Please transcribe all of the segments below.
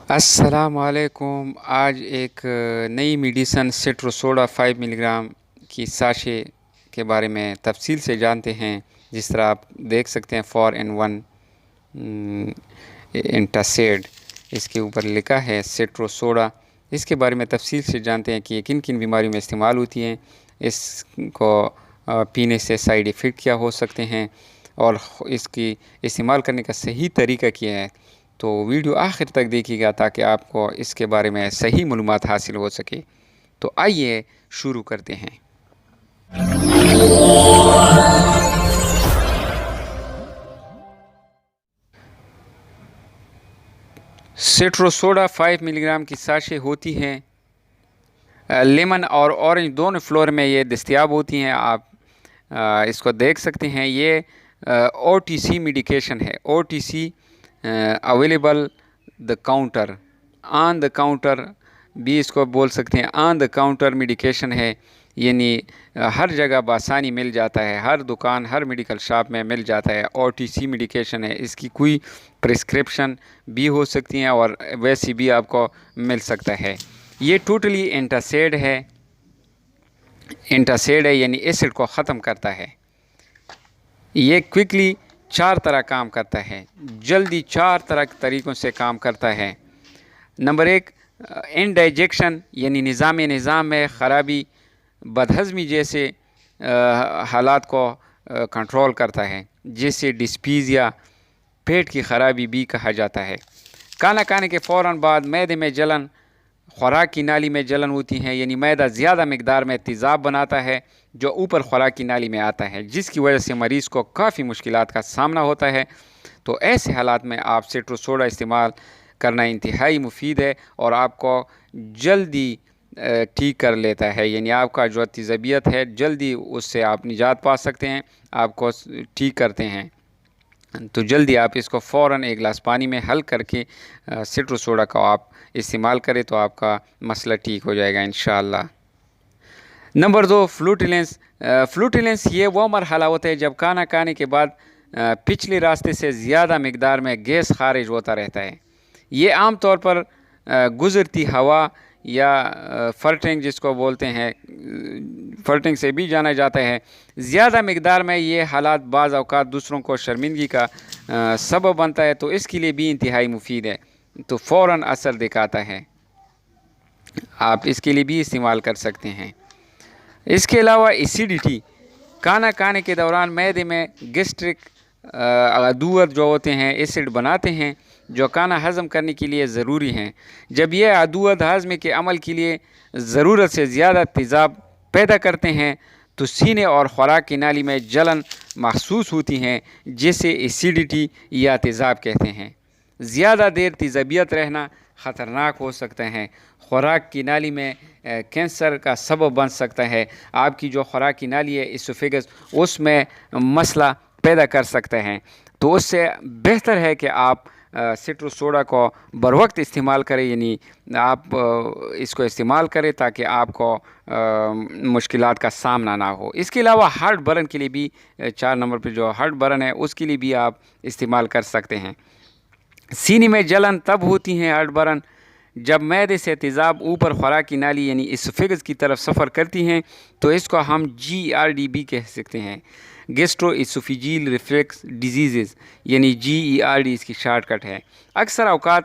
السلام علیکم۔ آج ایک نئی میڈیسن سٹروسوڈا 5 ملی گرام کی ساشے کے بارے میں تفصیل سے جانتے ہیں۔ جس طرح آپ دیکھ سکتے ہیں 4 in 1 انٹاسیڈ اس کے اوپر لکھا ہے سٹروسوڈا۔ اس کے بارے میں تفصیل سے جانتے ہیں کہ یہ کن کن بیماریوں میں استعمال ہوتی ہیں، اس کو پینے سے سائیڈ ایفیکٹ کیا ہو سکتے ہیں اور اس کی استعمال کرنے کا صحیح طریقہ کیا ہے۔ تو ویڈیو آخر تک دیکھیے گا تاکہ آپ کو اس کے بارے میں صحیح معلومات حاصل ہو سکے۔ تو آئیے شروع کرتے ہیں۔ سٹروسوڈا 5 ملی گرام کی ساشے ہوتی ہے لیمن اور اورنج دونوں فلور میں یہ دستیاب ہوتی ہیں۔ آپ اس کو دیکھ سکتے ہیں۔ یہ او ٹی سی میڈیکیشن ہے۔ O T C available the counter, on the counter بھی اس کو بول سکتے ہیں۔ آن دا کاؤنٹر میڈیکیشن ہے، یعنی ہر جگہ بآسانی مل جاتا ہے، ہر دکان ہر میڈیکل شاپ میں مل جاتا ہے۔ او ٹی سی میڈیکیشن ہے، اس کی کوئی پرسکرپشن بھی ہو سکتی ہیں اور ویسی بھی آپ کو مل سکتا ہے۔ یہ ٹوٹلی اینٹاسیڈ ہے، یعنی ایسڈ کو ختم کرتا ہے۔ یہ کوئکلی 4 طرح کام کرتا ہے، جلدی 4 طریقوں سے کام کرتا ہے۔ نمبر 1، انڈائجیکشن یعنی نظام میں خرابی، بدہضمی جیسے حالات کو کنٹرول کرتا ہے، جسے ڈسپیزیا پیٹ کی خرابی بھی کہا جاتا ہے۔ کھانا کھانے کے فوراً بعد معدے میں جلن، خوراک کی نالی میں جلن ہوتی ہے، یعنی معدہ زیادہ مقدار میں تیزاب بناتا ہے جو اوپر خوراک کی نالی میں آتا ہے، جس کی وجہ سے مریض کو کافی مشکلات کا سامنا ہوتا ہے۔ تو ایسے حالات میں آپ سٹروسوڈا استعمال کرنا انتہائی مفید ہے اور آپ کو جلدی ٹھیک کر لیتا ہے، یعنی آپ کا جو تیزابیت ہے جلدی اس سے آپ نجات پا سکتے ہیں، آپ کو ٹھیک کرتے ہیں۔ تو جلدی آپ اس کو فوراً ایک گلاس پانی میں حل کر کے سٹروسوڈا کا آپ استعمال کریں تو آپ کا مسئلہ ٹھیک ہو جائے گا انشاءاللہ۔ نمبر 2، فلوٹیلنس۔ فلوٹیلنس یہ وہ مرحلہ ہوتا ہے جب کھانا کھانے کے بعد پچھلے راستے سے زیادہ مقدار میں گیس خارج ہوتا رہتا ہے۔ یہ عام طور پر گزرتی ہوا یا فرٹنگ جس کو بولتے ہیں، فرٹنگ سے بھی جانا جاتا ہے۔ زیادہ مقدار میں یہ حالات بعض اوقات دوسروں کو شرمندگی کا سبب بنتا ہے، تو اس کے لیے بھی انتہائی مفید ہے، تو فوراً اثر دکھاتا ہے۔ آپ اس کے لیے بھی استعمال کر سکتے ہیں۔ اس کے علاوہ ایسیڈیٹی، کھانا کھانے کے دوران معدے میں گیسٹرک عدوت جو ہوتے ہیں ایسڈ بناتے ہیں جو کھانا ہضم کرنے کے لیے ضروری ہیں۔ جب یہ عدوت ہضم کے عمل کے لیے ضرورت سے زیادہ تیزاب پیدا کرتے ہیں تو سینے اور خوراک کی نالی میں جلن محسوس ہوتی ہیں، جسے ایسیڈیٹی یا تیزاب کہتے ہیں۔ زیادہ دیر تیزابیت رہنا خطرناک ہو سکتا ہے، خوراک کی نالی میں کینسر کا سبب بن سکتا ہے۔ آپ کی جو خوراک کی نالی ہے اسوفیگس، اس میں مسئلہ پیدا کر سکتے ہیں، تو اس سے بہتر ہے کہ آپ سٹروسوڈا کو بروقت استعمال کریں، یعنی آپ اس کو استعمال کریں تاکہ آپ کو مشکلات کا سامنا نہ ہو۔ اس کے علاوہ ہارٹ برن کے لیے بھی 4 نمبر پہ جو ہارٹ برن ہے اس کے لیے بھی آپ استعمال کر سکتے ہیں۔ سینے میں جلن تب ہوتی ہے ہارٹ برن جب معدے سے تیزاب اوپر خوراک کی نالی یعنی اسوفیگس کی طرف سفر کرتی ہیں، تو اس کو ہم GERD بھی کہہ سکتے ہیں، گیسٹرو اسوفیجیل ریفلیکس ڈیزیزز، یعنی GERD اس کی شارٹ کٹ ہے۔ اکثر اوقات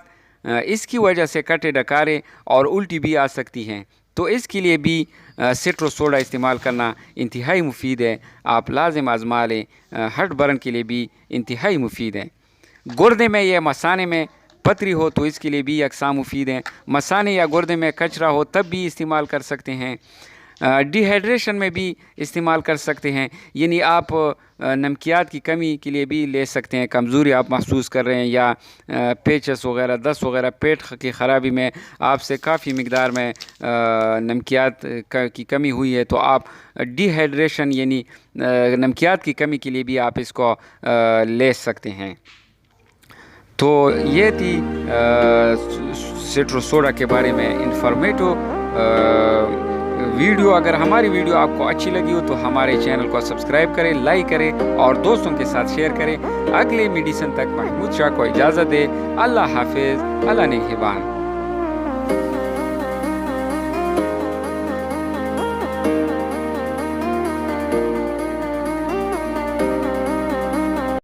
اس کی وجہ سے کٹے ڈکارے اور الٹی بھی آ سکتی ہیں، تو اس کے لیے بھی سٹروسوڈا استعمال کرنا انتہائی مفید ہے، آپ لازم آزما لیں۔ ہارٹ برن کے لیے بھی انتہائی مفید ہے۔ گردے میں یا مثانے میں پتری ہو تو اس کے لیے بھی یکساں مفید ہیں۔ مثانے یا گردے میں کچرا ہو تب بھی استعمال کر سکتے ہیں۔ ڈی ہائیڈریشن میں بھی استعمال کر سکتے ہیں، یعنی آپ نمکیات کی کمی کے لیے بھی لے سکتے ہیں، کمزوری آپ محسوس کر رہے ہیں یا پیچس وغیرہ، دست وغیرہ، پیٹ کی خرابی میں آپ سے کافی مقدار میں نمکیات کی کمی ہوئی ہے، تو آپ ڈی ہائیڈریشن یعنی نمکیات کی کمی کے لیے بھی آپ اس کو لے سکتے ہیں۔ تو یہ تھی سٹروسوڈا کے بارے میں انفارمیٹو ویڈیو اگر ہماری ویڈیو آپ کو اچھی لگی ہو تو ہمارے چینل کو سبسکرائب کریں، لائک کریں اور دوستوں کے ساتھ شیئر کریں۔ اگلے میڈیسن تک محمود شاہ کو اجازت دے۔ اللہ حافظ، اللہ نگہبان۔